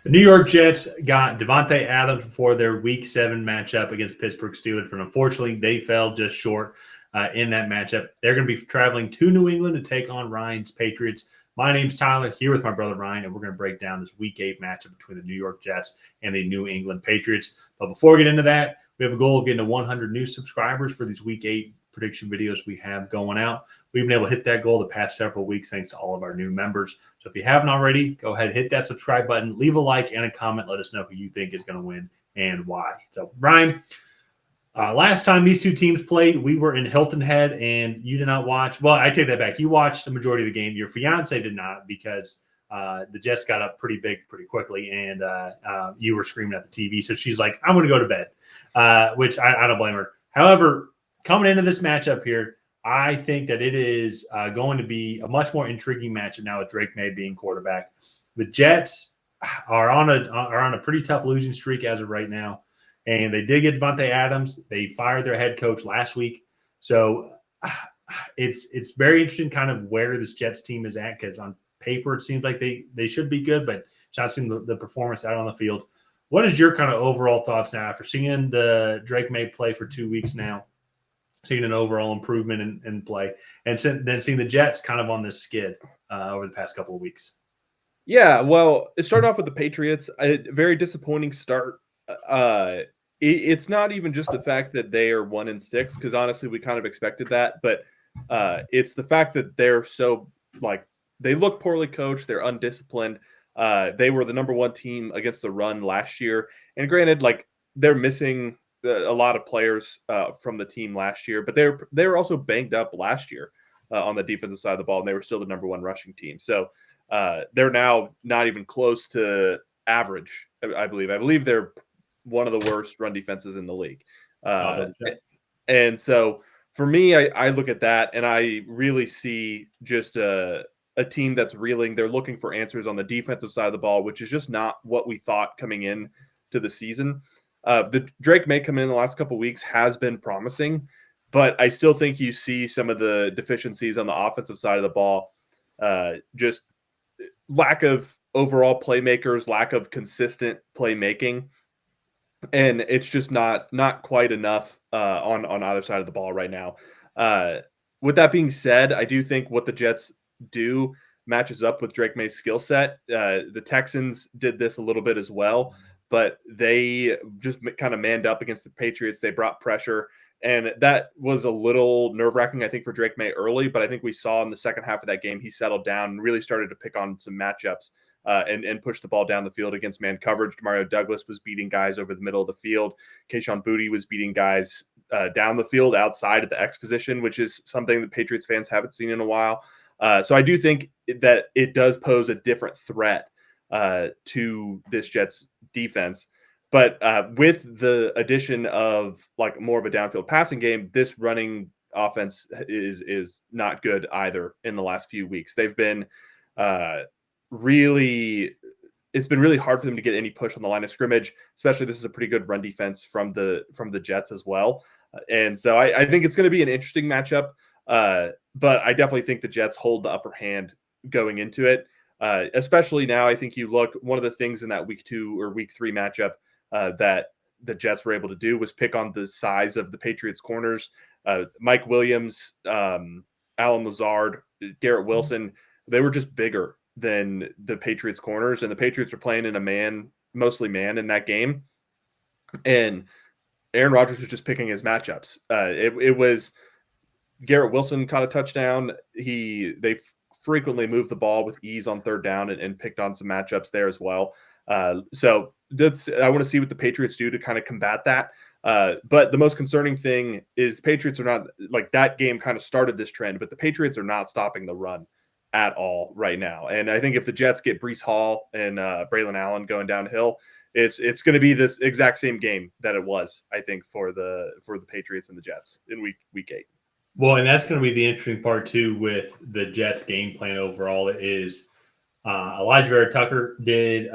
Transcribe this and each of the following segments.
The New York Jets got Davante Adams before their Week 7 matchup against Pittsburgh Steelers, but unfortunately, they fell just short in that matchup. They're going to be traveling to New England to take on Ryan's Patriots. My name's Tyler, here with my brother Ryan, and we're going to break down this Week 8 matchup between the New York Jets and the New England Patriots. But before we get into that, we have a goal of getting to 100 new subscribers for these Week 8 prediction videos we have going out. We've been able to hit that goal the past several weeks thanks to all of our new members. So if you haven't already, go ahead and hit that subscribe button, leave a like and a comment. Let us know who you think is going to win and why. So, Ryan, last time these two teams played, we were in Hilton Head, and you did not watch. Well, I take that back. You watched the majority of the game. Your fiance did not because the Jets got up pretty big pretty quickly, and you were screaming at the TV. So she's like, I'm going to go to bed, which I don't blame her. However, coming into this matchup here, I think that it is going to be a much more intriguing matchup now with Drake May being quarterback. The Jets are on a pretty tough losing streak as of right now, and they did get Davante Adams. They fired their head coach last week, so it's very interesting kind of where this Jets team is at, because on paper it seems like they should be good, but it's not seeing the performance out on the field. What is your kind of overall thoughts now after seeing the Drake May play for 2 weeks now? Seeing an overall improvement in play, and then seeing the Jets kind of on this skid over the past couple of weeks. Yeah, well, it started off with the Patriots. A very disappointing start. It's not even just the fact that they are 1-6, because honestly, we kind of expected that. But it's the fact that they're so they look poorly coached. They're undisciplined. They were the number 1 team against the run last year, and granted, they're missing a lot of players from the team last year, but they were also banged up last year on the defensive side of the ball, and they were still the number 1 rushing team. So they're now not even close to average. I believe they're one of the worst run defenses in the league. And so for me, I look at that and I really see just a team that's reeling. They're looking for answers on the defensive side of the ball, which is just not what we thought coming in to the season. The Drake May come in the last couple of weeks has been promising, but I still think you see some of the deficiencies on the offensive side of the ball. Just lack of overall playmakers, lack of consistent playmaking, and it's just not quite enough on either side of the ball right now. With that being said, I do think what the Jets do matches up with Drake May's skill set. The Texans did this a little bit as well, but they just kind of manned up against the Patriots. They brought pressure, and that was a little nerve-wracking, I think, for Drake May early, but I think we saw in the second half of that game, he settled down and really started to pick on some matchups and push the ball down the field against man coverage. Mario Douglas was beating guys over the middle of the field. Kayshon Boutte was beating guys down the field outside of the X position, which is something that Patriots fans haven't seen in a while. So I do think that it does pose a different threat to this Jets defense. But with the addition of more of a downfield passing game, this running offense is not good either in the last few weeks. They've been it's been really hard for them to get any push on the line of scrimmage, especially this is a pretty good run defense from the Jets as well. And so I think it's going to be an interesting matchup. But I definitely think the Jets hold the upper hand going into it. Especially now, I think you look, one of the things in that week 2 or week 3 matchup that the Jets were able to do was pick on the size of the Patriots corners. Mike Williams, Alan Lazard, Garrett Wilson, they were just bigger than the Patriots corners, and the Patriots were playing in mostly man in that game. And Aaron Rodgers was just picking his matchups. It was Garrett Wilson caught a touchdown. They frequently moved the ball with ease on third down and picked on some matchups there as well. So I want to see what the Patriots do to kind of combat that. But the most concerning thing is the Patriots are not that game kind of started this trend, but the Patriots are not stopping the run at all right now. And I think if the Jets get Breece Hall and Braylon Allen going downhill, it's going to be this exact same game that it was, I think, for the Patriots and the Jets in week 8. Well, and that's going to be the interesting part too with the Jets game plan overall. Is Elijah Vera Tucker did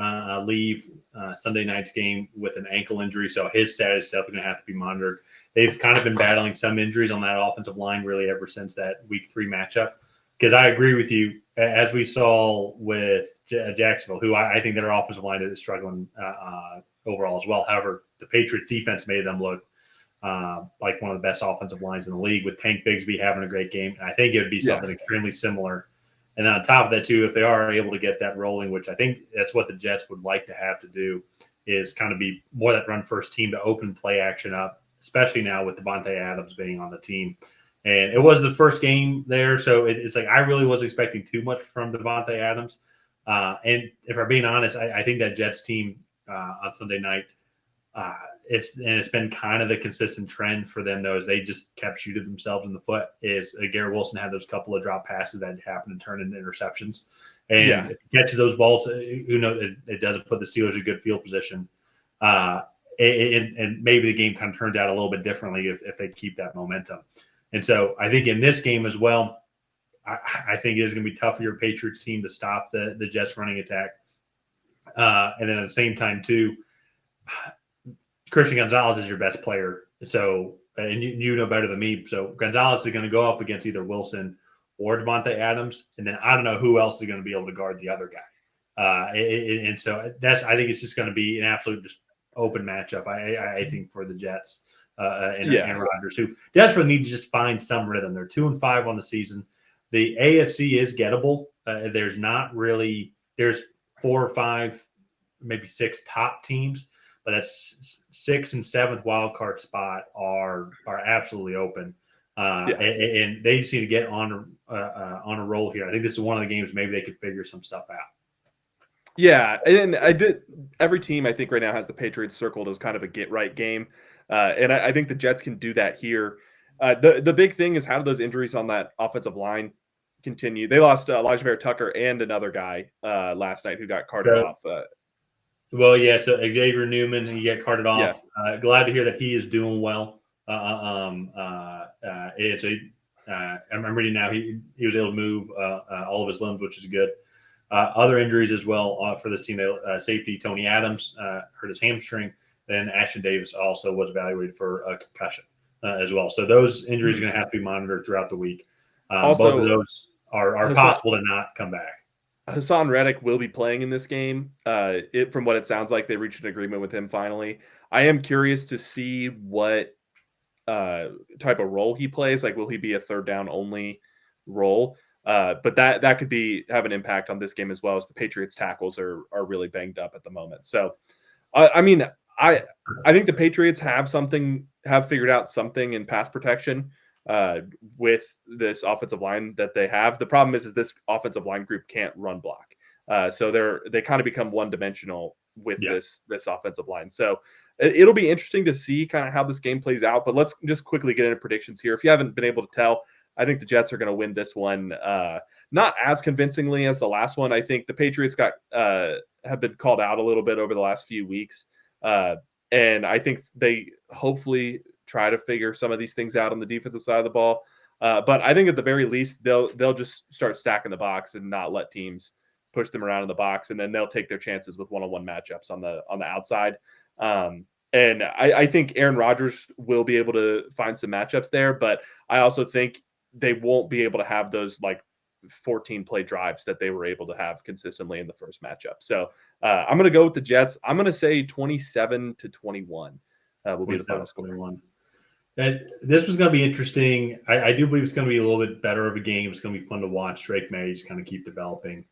leave Sunday night's game with an ankle injury, so his status is definitely going to have to be monitored. They've kind of been battling some injuries on that offensive line really ever since that week 3 matchup. Because I agree with you, as we saw with Jacksonville, who I think their offensive line is struggling overall as well. However, the Patriots defense made them look like one of the best offensive lines in the league, with Tank Bigsby having a great game. And I think it would be something extremely similar. And then on top of that, too, if they are able to get that rolling, which I think that's what the Jets would like to have to do, is kind of be more that run first team to open play action up, especially now with Davante Adams being on the team. And it was the first game there, so it's like I really wasn't expecting too much from Davante Adams. And if I'm being honest, I think that Jets team on Sunday night, it's been kind of the consistent trend for them, though, as they just kept shooting themselves in the foot. Is Garrett Wilson had those couple of drop passes that happened to turn into interceptions, and if he catches those balls, who knows, it doesn't put the Steelers in good field position. And maybe the game kind of turns out a little bit differently if they keep that momentum. And so I think in this game as well, I think it is going to be tough for your Patriots team to stop the Jets running attack. And then at the same time, too, Christian Gonzalez is your best player. So, and you know better than me. So Gonzalez is going to go up against either Wilson or Davante Adams. And then I don't know who else is going to be able to guard the other guy. And so I think it's just going to be an absolute just open matchup, I think, for the Jets. And Rodgers, who desperately need to just find some rhythm. They're 2-5 on the season. The AFC is gettable. There's 4 or 5, maybe 6 top teams, but that's 6th and 7th wild card spot are absolutely open. And they just need to get on a roll here. I think this is one of the games maybe they could figure some stuff out. Yeah, and every team I think right now has the Patriots circled as kind of a get right game. And I think the Jets can do that here. The big thing is, how do those injuries on that offensive line continue? They lost Elijah Vera-Tucker and another guy last night who got carted off. So Xavier Newman, he got carted off. Glad to hear that he is doing well. I'm reading now he was able to move all of his limbs, which is good. Other injuries as well for this team. Safety Tony Adams hurt his hamstring. Then Ashton Davis also was evaluated for a concussion as well. So those injuries are going to have to be monitored throughout the week. Both of those are possible to not come back. Hassan Reddick will be playing in this game. From what it sounds like, they reached an agreement with him finally. I am curious to see what type of role he plays. Like, will he be a third down only role? But that could have an impact on this game as well, as the Patriots tackles are really banged up at the moment. So, I think the Patriots have figured out something in pass protection with this offensive line that they have. The problem is this offensive line group can't run block. So they kind of become one-dimensional with this offensive line. So it'll be interesting to see kind of how this game plays out. But let's just quickly get into predictions here. If you haven't been able to tell, I think the Jets are going to win this one, not as convincingly as the last one. I think the Patriots have been called out a little bit over the last few weeks. And I think they hopefully try to figure some of these things out on the defensive side of the ball. But I think at the very least, they'll just start stacking the box and not let teams push them around in the box. And then they'll take their chances with one-on-one matchups on the outside. And I think Aaron Rodgers will be able to find some matchups there, but I also think they won't be able to have those 14 play drives that they were able to have consistently in the first matchup. So I'm going to go with the Jets. I'm going to say 27-21 will be the final score. This was going to be interesting. I do believe it's going to be a little bit better of a game. It's going to be fun to watch. Drake May just kind of keep developing.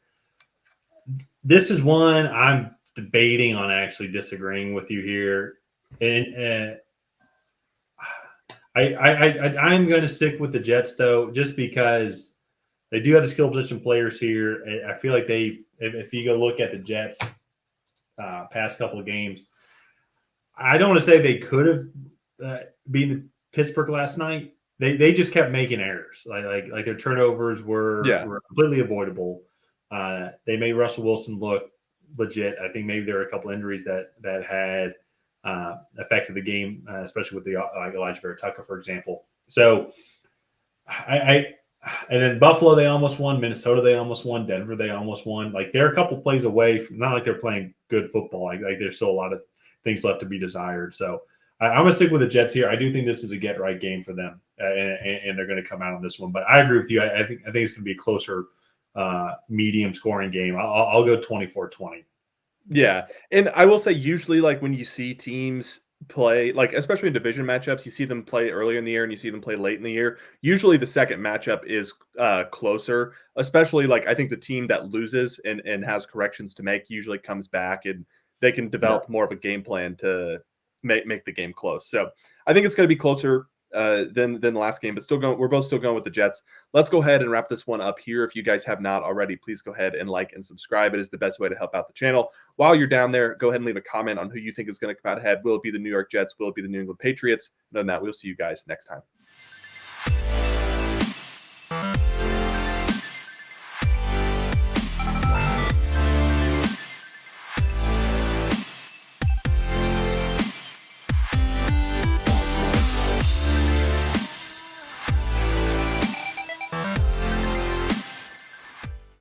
This is one I'm debating on actually disagreeing with you here. And I'm going to stick with the Jets, though, just because they do have the skill position players here. I feel like if you go look at the Jets past couple of games, I don't want to say they could have beaten Pittsburgh last night. They just kept making errors. Like their turnovers were completely avoidable. They made Russell Wilson look legit. I think maybe there were a couple injuries that had affected the game, especially with Elijah Vera-Tucker, for example. So and then Buffalo, they almost won. Minnesota, they almost won. Denver, they almost won. Like, they're a couple plays away from, not like they're playing good football. Like there's still a lot of things left to be desired. So I'm going to stick with the Jets here. I do think this is a get-right game for them, and they're going to come out on this one. But I agree with you. I think it's going to be a closer medium scoring game. I'll go 24-20. Yeah. And I will say, usually, like when you see teams play, like especially in division matchups, you see them play earlier in the year and you see them play late in the year. Usually the second matchup is closer, especially like I think the team that loses and has corrections to make usually comes back and they can develop more of a game plan to make the game close. So I think it's going to be closer than the last game, but we're both still going with the Jets. Let's go ahead and wrap this one up here. If you guys have not already, please go ahead and like and subscribe. It is the best way to help out the channel. While you're down there, go ahead and leave a comment on who you think is going to come out ahead. Will it be the New York Jets? Will it be the New England Patriots? Other than that, we'll see you guys next time.